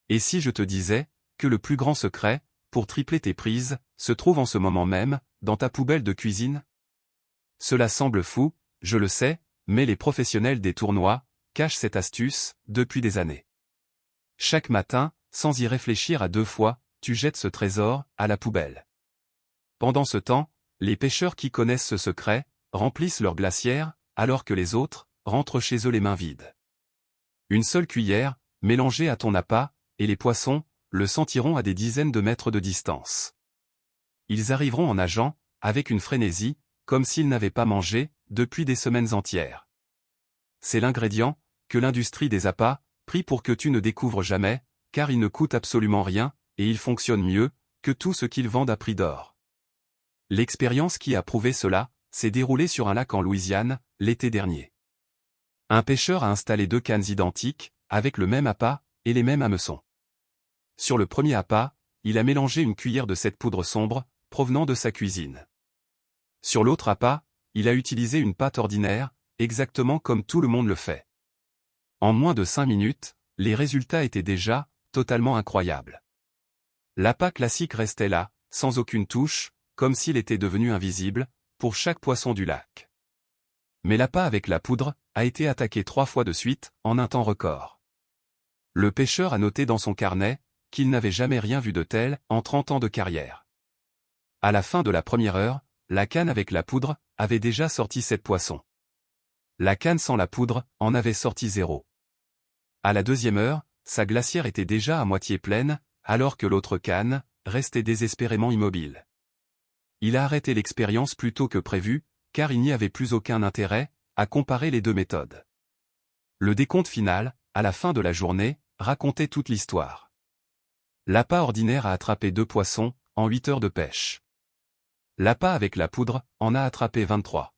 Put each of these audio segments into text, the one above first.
Et si je te disais que le plus grand secret, pour tripler tes prises, se trouve en ce moment même, dans ta poubelle de cuisine? Cela semble fou, je le sais, mais les professionnels des tournois cachent cette astuce depuis des années. Chaque matin, sans y réfléchir à deux fois, tu jettes ce trésor à la poubelle. Pendant ce temps, les pêcheurs qui connaissent ce secret remplissent leurs glacières, alors que les autres rentrent chez eux les mains vides. Une seule cuillère, mélangée à ton appât, et les poissons le sentiront à des dizaines de mètres de distance. Ils arriveront en nageant, avec une frénésie, comme s'ils n'avaient pas mangé depuis des semaines entières. C'est l'ingrédient que l'industrie des appâts prie pour que tu ne découvres jamais, car il ne coûte absolument rien, et il fonctionne mieux que tout ce qu'ils vendent à prix d'or. L'expérience qui a prouvé cela s'est déroulée sur un lac en Louisiane, l'été dernier. Un pêcheur a installé deux cannes identiques, avec le même appât et les mêmes hameçons. Sur le premier appât, il a mélangé une cuillère de cette poudre sombre, provenant de sa cuisine. Sur l'autre appât, il a utilisé une pâte ordinaire, exactement comme tout le monde le fait. En moins de 5 minutes, les résultats étaient déjà totalement incroyables. L'appât classique restait là, sans aucune touche, comme s'il était devenu invisible, pour chaque poisson du lac. Mais l'appât avec la poudre a été attaqué 3 fois de suite, en un temps record. Le pêcheur a noté dans son carnet qu'il n'avait jamais rien vu de tel en 30 ans de carrière. À la fin de la première heure, la canne avec la poudre avait déjà sorti 7 poissons. La canne sans la poudre en avait sorti 0. À la deuxième heure, sa glacière était déjà à moitié pleine, alors que l'autre canne restait désespérément immobile. Il a arrêté l'expérience plus tôt que prévu, car il n'y avait plus aucun intérêt à comparer les deux méthodes. Le décompte final, à la fin de la journée, racontait toute l'histoire. L'appât ordinaire a attrapé 2 poissons en 8 heures de pêche. L'appât avec la poudre en a attrapé 23.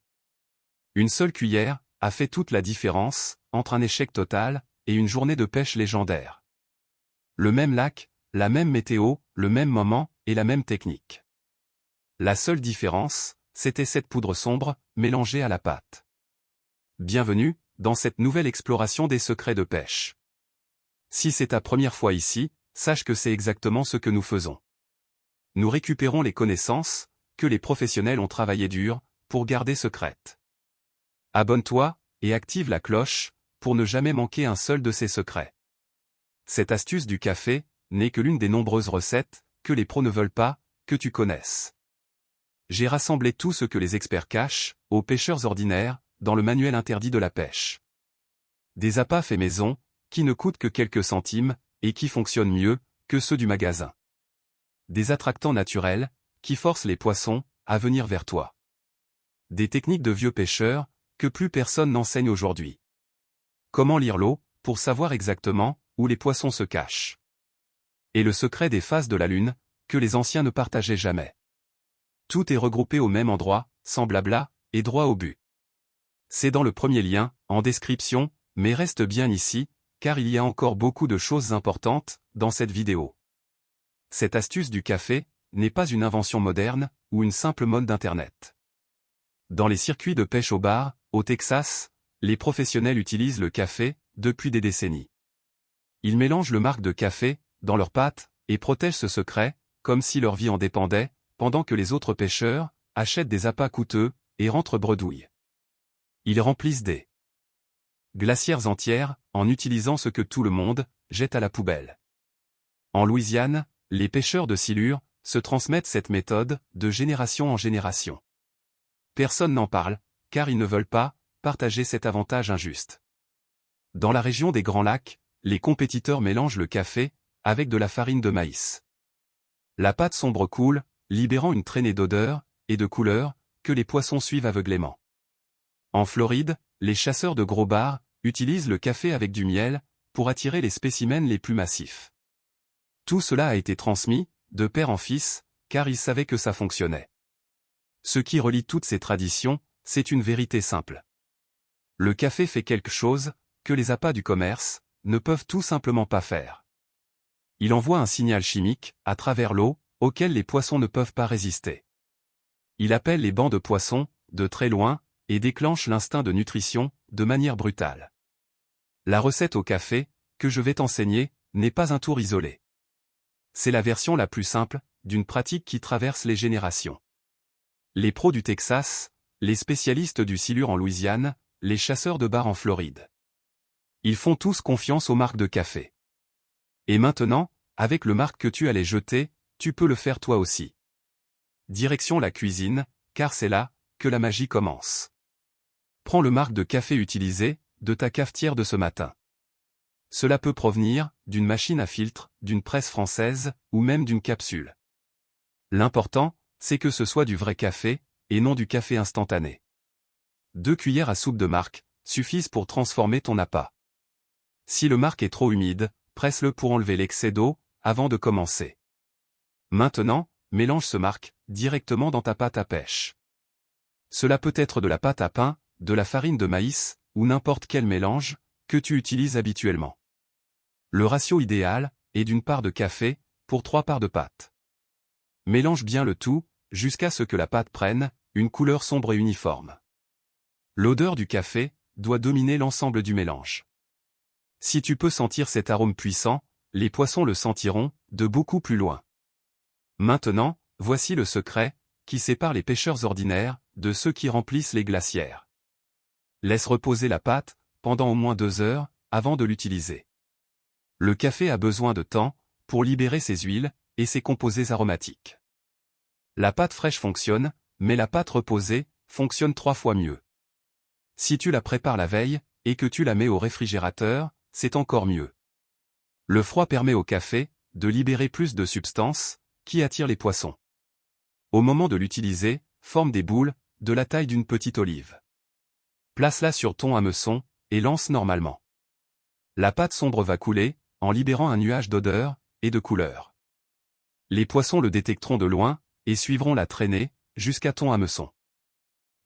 Une seule cuillère a fait toute la différence entre un échec total et une journée de pêche légendaire. Le même lac, la même météo, le même moment et la même technique. La seule différence, c'était cette poudre sombre mélangée à la pâte. Bienvenue dans cette nouvelle exploration des secrets de pêche. Si c'est ta première fois ici, sache que c'est exactement ce que nous faisons. Nous récupérons les connaissances que les professionnels ont travaillé dur pour garder secrètes. Abonne-toi et active la cloche pour ne jamais manquer un seul de ces secrets. Cette astuce du café n'est que l'une des nombreuses recettes que les pros ne veulent pas que tu connaisses. J'ai rassemblé tout ce que les experts cachent aux pêcheurs ordinaires dans le manuel interdit de la pêche. Des appâts faits maison qui ne coûtent que quelques centimes et qui fonctionnent mieux que ceux du magasin. Des attractants naturels qui forcent les poissons à venir vers toi. Des techniques de vieux pêcheurs que plus personne n'enseigne aujourd'hui. Comment lire l'eau pour savoir exactement où les poissons se cachent. Et le secret des phases de la lune que les anciens ne partageaient jamais. Tout est regroupé au même endroit, sans blabla, et droit au but. C'est dans le premier lien, en description, mais reste bien ici, car il y a encore beaucoup de choses importantes dans cette vidéo. Cette astuce du café n'est pas une invention moderne ou une simple mode d'Internet. Dans les circuits de pêche au bar, au Texas, les professionnels utilisent le café depuis des décennies. Ils mélangent le marc de café dans leurs pâtes et protègent ce secret, comme si leur vie en dépendait, pendant que les autres pêcheurs achètent des appâts coûteux et rentrent bredouilles. Ils remplissent des glacières entières en utilisant ce que tout le monde jette à la poubelle. En Louisiane, les pêcheurs de silure se transmettent cette méthode de génération en génération. Personne n'en parle, car ils ne veulent pas partager cet avantage injuste. Dans la région des Grands Lacs, les compétiteurs mélangent le café avec de la farine de maïs. La pâte sombre coule, libérant une traînée d'odeur et de couleurs que les poissons suivent aveuglément. En Floride, les chasseurs de gros bars utilisent le café avec du miel pour attirer les spécimens les plus massifs. Tout cela a été transmis de père en fils, car ils savaient que ça fonctionnait. Ce qui relie toutes ces traditions, c'est une vérité simple. Le café fait quelque chose que les appâts du commerce ne peuvent tout simplement pas faire. Il envoie un signal chimique à travers l'eau auquel les poissons ne peuvent pas résister. Il appelle les bancs de poissons de très loin et déclenche l'instinct de nutrition de manière brutale. La recette au café que je vais t'enseigner n'est pas un tour isolé. C'est la version la plus simple, d'une pratique qui traverse les générations. Les pros du Texas, les spécialistes du silure en Louisiane, les chasseurs de bar en Floride. Ils font tous confiance aux marques de café. Et maintenant, avec le marque que tu allais jeter, tu peux le faire toi aussi. Direction la cuisine, car c'est là que la magie commence. Prends le marque de café utilisé, de ta cafetière de ce matin. Cela peut provenir d'une machine à filtre, d'une presse française, ou même d'une capsule. L'important, c'est que ce soit du vrai café, et non du café instantané. 2 cuillères à soupe de marque suffisent pour transformer ton appât. Si le marque est trop humide, presse-le pour enlever l'excès d'eau, avant de commencer. Maintenant, mélange ce marque directement dans ta pâte à pêche. Cela peut être de la pâte à pain, de la farine de maïs, ou n'importe quel mélange que tu utilises habituellement. Le ratio idéal est d'une part de café pour 3 parts de pâte. Mélange bien le tout, jusqu'à ce que la pâte prenne une couleur sombre et uniforme. L'odeur du café doit dominer l'ensemble du mélange. Si tu peux sentir cet arôme puissant, les poissons le sentiront de beaucoup plus loin. Maintenant, voici le secret qui sépare les pêcheurs ordinaires de ceux qui remplissent les glacières. Laisse reposer la pâte pendant au moins 2 heures avant de l'utiliser. Le café a besoin de temps pour libérer ses huiles et ses composés aromatiques. La pâte fraîche fonctionne, mais la pâte reposée fonctionne 3 fois mieux. Si tu la prépares la veille et que tu la mets au réfrigérateur, c'est encore mieux. Le froid permet au café de libérer plus de substances qui attirent les poissons. Au moment de l'utiliser, forme des boules de la taille d'une petite olive. Place-la sur ton hameçon et lance normalement. La pâte sombre va couler en libérant un nuage d'odeur et de couleur. Les poissons le détecteront de loin et suivront la traînée jusqu'à ton hameçon.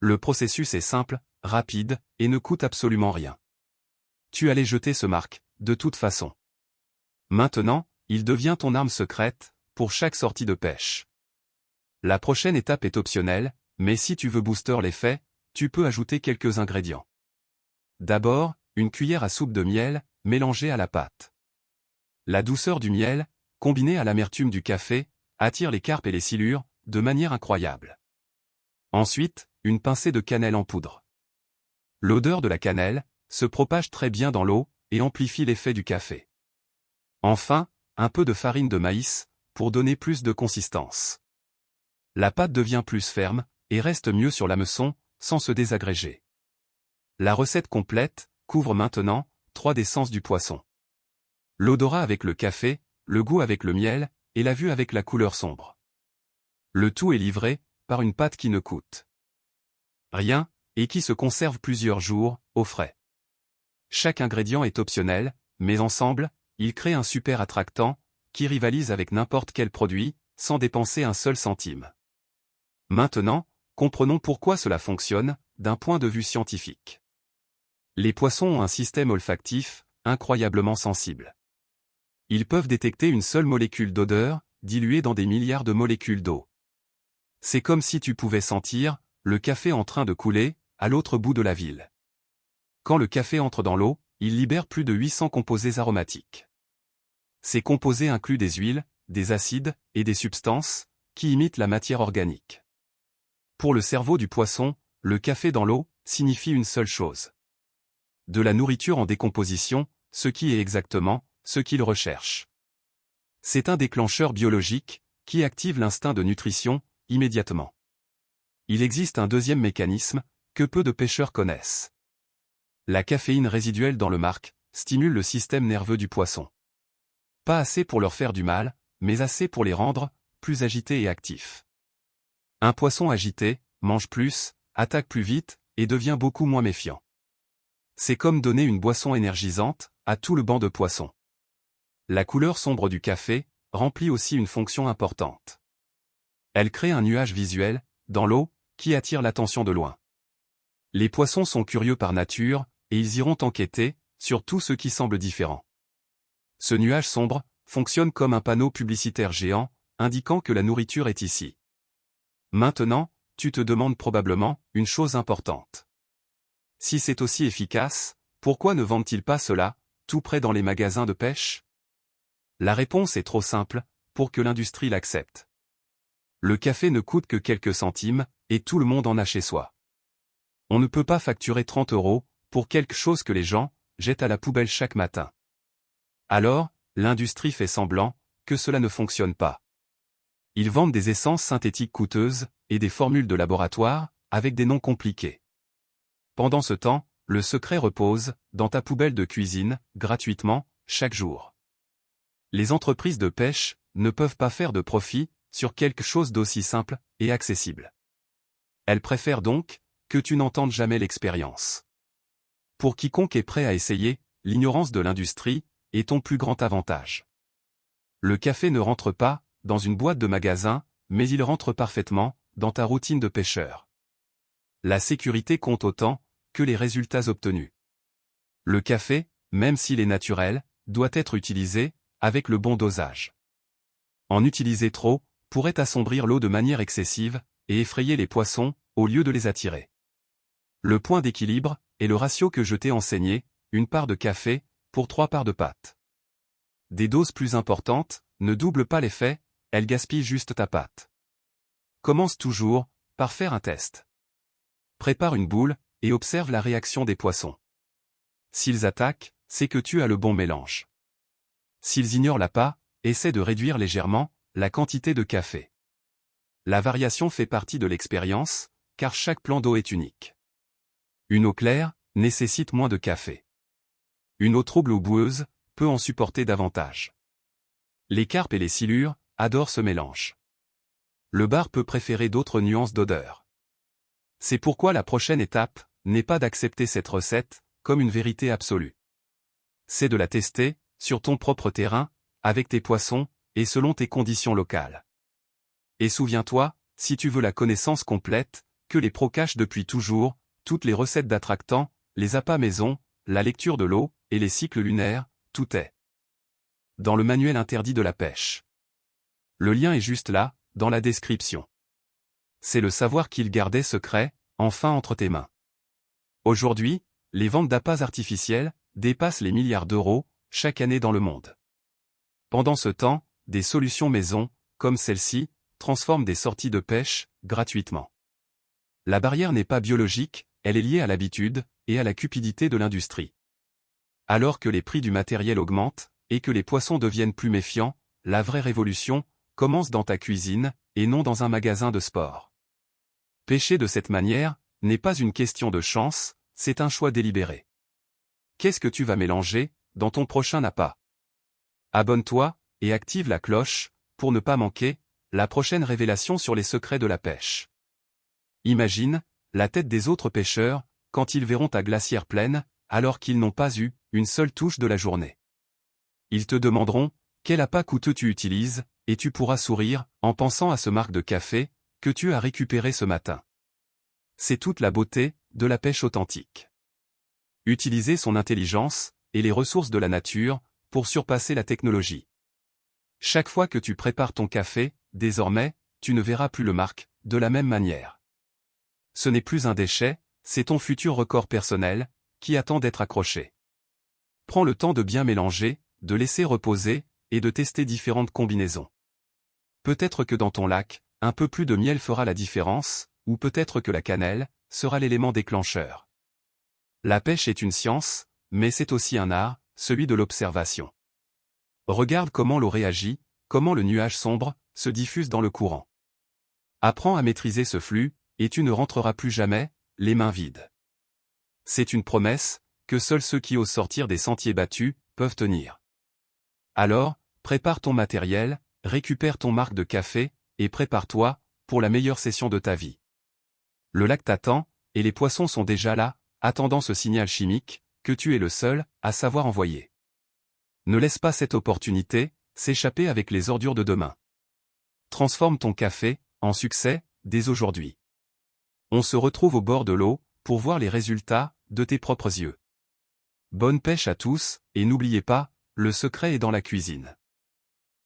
Le processus est simple, rapide et ne coûte absolument rien. Tu allais jeter ce marque, de toute façon. Maintenant, il devient ton arme secrète pour chaque sortie de pêche. La prochaine étape est optionnelle, mais si tu veux booster l'effet, tu peux ajouter quelques ingrédients. D'abord, une cuillère à soupe de miel, mélangée à la pâte. La douceur du miel, combinée à l'amertume du café, attire les carpes et les silures, de manière incroyable. Ensuite, une pincée de cannelle en poudre. L'odeur de la cannelle se propage très bien dans l'eau et amplifie l'effet du café. Enfin, un peu de farine de maïs, pour donner plus de consistance. La pâte devient plus ferme, et reste mieux sur l'hameçon, sans se désagréger. La recette complète couvre maintenant 3 des sens du poisson. L'odorat avec le café, le goût avec le miel, et la vue avec la couleur sombre. Le tout est livré par une pâte qui ne coûte rien, et qui se conserve plusieurs jours, au frais. Chaque ingrédient est optionnel, mais ensemble, ils créent un super attractant, qui rivalise avec n'importe quel produit, sans dépenser un seul centime. Maintenant, comprenons pourquoi cela fonctionne, d'un point de vue scientifique. Les poissons ont un système olfactif, incroyablement sensible. Ils peuvent détecter une seule molécule d'odeur, diluée dans des milliards de molécules d'eau. C'est comme si tu pouvais sentir le café en train de couler, à l'autre bout de la ville. Quand le café entre dans l'eau, il libère plus de 800 composés aromatiques. Ces composés incluent des huiles, des acides et des substances qui imitent la matière organique. Pour le cerveau du poisson, le café dans l'eau signifie une seule chose. De la nourriture en décomposition, ce qui est exactement ce qu'il recherche. C'est un déclencheur biologique qui active l'instinct de nutrition immédiatement. Il existe un deuxième mécanisme que peu de pêcheurs connaissent. La caféine résiduelle dans le marque stimule le système nerveux du poisson. Pas assez pour leur faire du mal, mais assez pour les rendre plus agités et actifs. Un poisson agité mange plus, attaque plus vite et devient beaucoup moins méfiant. C'est comme donner une boisson énergisante à tout le banc de poissons. La couleur sombre du café remplit aussi une fonction importante. Elle crée un nuage visuel dans l'eau qui attire l'attention de loin. Les poissons sont curieux par nature et ils iront enquêter sur tout ce qui semble différent. Ce nuage sombre fonctionne comme un panneau publicitaire géant indiquant que la nourriture est ici. Maintenant, tu te demandes probablement une chose importante. Si c'est aussi efficace, pourquoi ne vendent-ils pas cela tout près dans les magasins de pêche? La réponse est trop simple pour que l'industrie l'accepte. Le café ne coûte que quelques centimes, et tout le monde en a chez soi. On ne peut pas facturer 30 € pour quelque chose que les gens jettent à la poubelle chaque matin. Alors, l'industrie fait semblant que cela ne fonctionne pas. Ils vendent des essences synthétiques coûteuses et des formules de laboratoire avec des noms compliqués. Pendant ce temps, le secret repose dans ta poubelle de cuisine, gratuitement, chaque jour. Les entreprises de pêche ne peuvent pas faire de profit sur quelque chose d'aussi simple et accessible. Elles préfèrent donc que tu n'entendes jamais l'expérience. Pour quiconque est prêt à essayer, l'ignorance de l'industrie est ton plus grand avantage. Le café ne rentre pas dans une boîte de magasin, mais il rentre parfaitement dans ta routine de pêcheur. La sécurité compte autant que les résultats obtenus. Le café, même s'il est naturel, doit être utilisé avec le bon dosage. En utiliser trop pourrait assombrir l'eau de manière excessive et effrayer les poissons au lieu de les attirer. Le point d'équilibre est le ratio que je t'ai enseigné, une part de café pour 3 parts de pâte. Des doses plus importantes ne doublent pas l'effet, elles gaspillent juste ta pâte. Commence toujours par faire un test. Prépare une boule et observe la réaction des poissons. S'ils attaquent, c'est que tu as le bon mélange. S'ils ignorent l'appât, essaie de réduire légèrement la quantité de café. La variation fait partie de l'expérience, car chaque plan d'eau est unique. Une eau claire nécessite moins de café. Une eau trouble ou boueuse peut en supporter davantage. Les carpes et les silures adorent ce mélange. Le bar peut préférer d'autres nuances d'odeur. C'est pourquoi la prochaine étape n'est pas d'accepter cette recette comme une vérité absolue. C'est de la tester sur ton propre terrain, avec tes poissons, et selon tes conditions locales. Et souviens-toi, si tu veux la connaissance complète, que les pros cachent depuis toujours, toutes les recettes d'attractants, les appâts maison, la lecture de l'eau, et les cycles lunaires, tout est dans le manuel interdit de la pêche. Le lien est juste là, dans la description. C'est le savoir qu'ils gardaient secret, enfin entre tes mains. Aujourd'hui, les ventes d'appâts artificiels dépassent les milliards d'euros chaque année dans le monde. Pendant ce temps, des solutions maison, comme celle-ci, transforment des sorties de pêche gratuitement. La barrière n'est pas biologique, elle est liée à l'habitude et à la cupidité de l'industrie. Alors que les prix du matériel augmentent et que les poissons deviennent plus méfiants, la vraie révolution commence dans ta cuisine et non dans un magasin de sport. Pêcher de cette manière n'est pas une question de chance, c'est un choix délibéré. Qu'est-ce que tu vas mélanger dans ton prochain appât? Abonne-toi et active la cloche pour ne pas manquer la prochaine révélation sur les secrets de la pêche. Imagine la tête des autres pêcheurs quand ils verront ta glacière pleine alors qu'ils n'ont pas eu une seule touche de la journée. Ils te demanderont quel appât coûteux tu utilises et tu pourras sourire en pensant à ce marc de café que tu as récupéré ce matin. C'est toute la beauté de la pêche authentique. Utiliser son intelligence et les ressources de la nature pour surpasser la technologie. Chaque fois que tu prépares ton café, désormais, tu ne verras plus le marc de la même manière. Ce n'est plus un déchet, c'est ton futur record personnel qui attend d'être accroché. Prends le temps de bien mélanger, de laisser reposer et de tester différentes combinaisons. Peut-être que dans ton lac, un peu plus de miel fera la différence, ou peut-être que la cannelle sera l'élément déclencheur. La pêche est une science, mais c'est aussi un art, celui de l'observation. Regarde comment l'eau réagit, comment le nuage sombre se diffuse dans le courant. Apprends à maîtriser ce flux, et tu ne rentreras plus jamais les mains vides. C'est une promesse que seuls ceux qui osent sortir des sentiers battus peuvent tenir. Alors, prépare ton matériel, récupère ton marc de café, et prépare-toi pour la meilleure session de ta vie. Le lac t'attend, et les poissons sont déjà là, attendant ce signal chimique que tu es le seul à savoir envoyer. Ne laisse pas cette opportunité s'échapper avec les ordures de demain. Transforme ton café en succès dès aujourd'hui. On se retrouve au bord de l'eau pour voir les résultats de tes propres yeux. Bonne pêche à tous, et n'oubliez pas, le secret est dans la cuisine.